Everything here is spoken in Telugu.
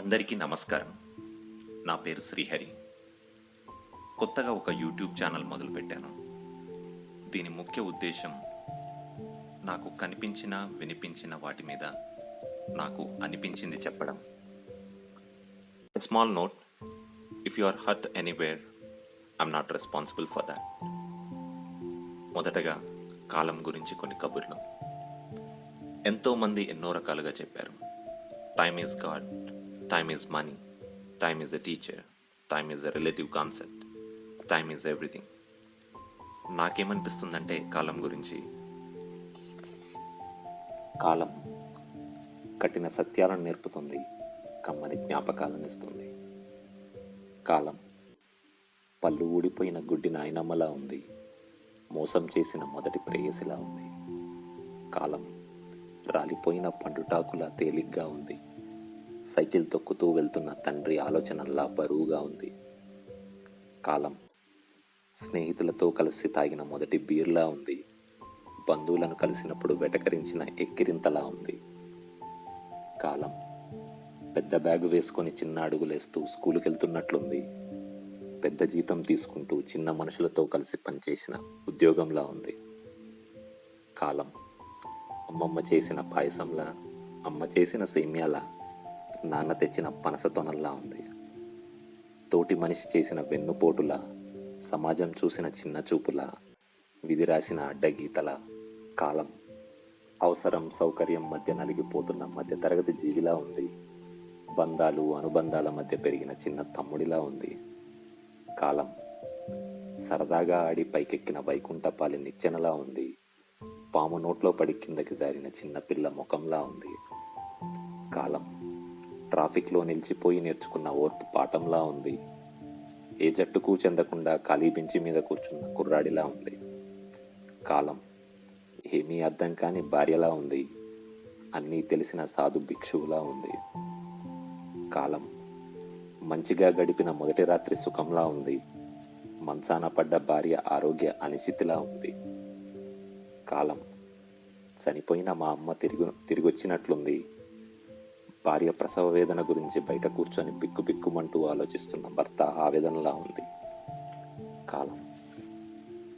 అందరికీ నమస్కారం. నా పేరు శ్రీహరి. కొత్తగా ఒక యూట్యూబ్ ఛానల్ మొదలుపెట్టాను. దీని ముఖ్య ఉద్దేశం నాకు కనిపించిన వినిపించిన వాటి మీద నాకు అనిపించింది చెప్పడం. A small note, if you are hurt anywhere, I'm not responsible for that. మొదటగా కాలం గురించి కొన్ని కబుర్లు. ఎంతోమంది ఎన్నో రకాలుగా చెప్పారు. Time is god, time is money, time is a teacher, time is a relative concept, time is everything. నాకేమనిపిస్తుందంటే కాలం గురించి, కాలం కఠిన సత్యాలను నేర్పుతుంది, కమ్మని జ్ఞాపకాలను ఇస్తుంది. కాలం పళ్ళు ఊడిపోయిన గుడ్డి నాయనమ్మలా ఉంది, మోసం చేసిన మొదటి ప్రేయసిలా ఉంది. కాలం రాలిపోయిన పండుటాకులా తేలిగ్గా ఉంది, సైకిల్ తొక్కుతూ వెళ్తున్న తండ్రి ఆలోచనల్లా బరువుగా ఉంది. కాలం స్నేహితులతో కలిసి తాగిన మొదటి బీర్లా ఉంది, బంధువులను కలిసినప్పుడు వెటకరించిన ఎక్కిరింతలా ఉంది. కాలం పెద్ద బ్యాగు వేసుకొని చిన్న అడుగులేస్తూ స్కూలుకి వెళ్తున్నట్లుంది, పెద్ద జీతం తీసుకుంటూ చిన్న మనుషులతో కలిసి పనిచేసిన ఉద్యోగంలా ఉంది. కాలం అమ్మమ్మ చేసిన పాయసంలా, అమ్మ చేసిన సేమ్యాలా, నాన్న తెచ్చిన పనసతొనల్లా ఉంది. తోటి మనిషి చేసిన వెన్నుపోటులా, సమాజం చూసిన చిన్న చూపులా, విధి రాసిన అడ్డగీతలా. కాలం అవసరం సౌకర్యం మధ్య నలిగిపోతున్న మధ్యతరగతి జీవిలా ఉంది, బంధాలు అనుబంధాల మధ్య పెరిగిన చిన్న తమ్ముడిలా ఉంది. కాలం సరదాగా ఆడి పైకెక్కిన వైకుంఠపాలి నిచ్చెనలా ఉంది, పాము నోట్లో పడి కిందకి జారిన చిన్నపిల్ల ముఖంలా ఉంది. కాలం ట్రాఫిక్లో నిలిచిపోయి నేర్చుకున్న ఓర్పు పాఠంలా ఉంది, ఏ జట్టుకు చెందకుండా ఖాళీ బెంచి మీద కూర్చున్న కుర్రాడిలా ఉంది. కాలం ఏమీ అర్థం కాని భార్యలా ఉంది, అన్నీ తెలిసిన సాధు భిక్షువులా ఉంది. కాలం మంచిగా గడిపిన మొదటి రాత్రి సుఖంలా ఉంది, మంచాన పడ్డ భార్య ఆరోగ్య అనిశ్చితిలా ఉంది. కాలం చనిపోయిన మా అమ్మ తిరిగొచ్చినట్లుంది, భార్య ప్రసవ వేదన గురించి బయట కూర్చొని బిక్కుబిక్కుమంటూ ఆలోచిస్తున్న భర్త ఆవేదనలా ఉంది. కాలం